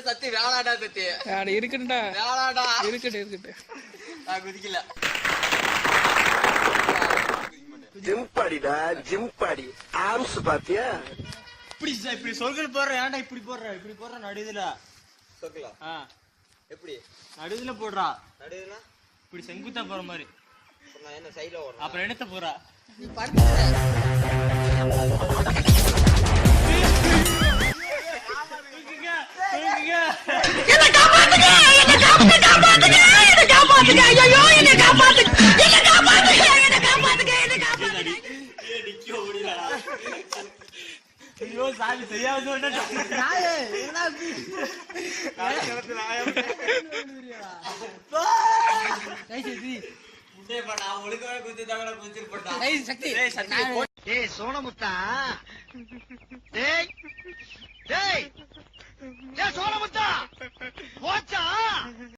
சத்தி வேளாடா சத்தி இருக்கட்டும்டா வேளாடா இருக்கட்டு நான் குதிக்கல. ஜிம்பாடிடா gym body arms பாத்தியா? இப்படி சொற்கள் போடுற ஏன்டா இப்படி போடுற நடுதுல சொற்களா எப்படி நடுதுல போடுறா நடுதுல இப்படி செங்குத்தா போற மாதிரி என்ன சைடுல ஓடுற அப்புறம் எடுத்து போறா நீ ஐயோ சாமி செய்யாம சோனமுத்தா சோனமுத்தா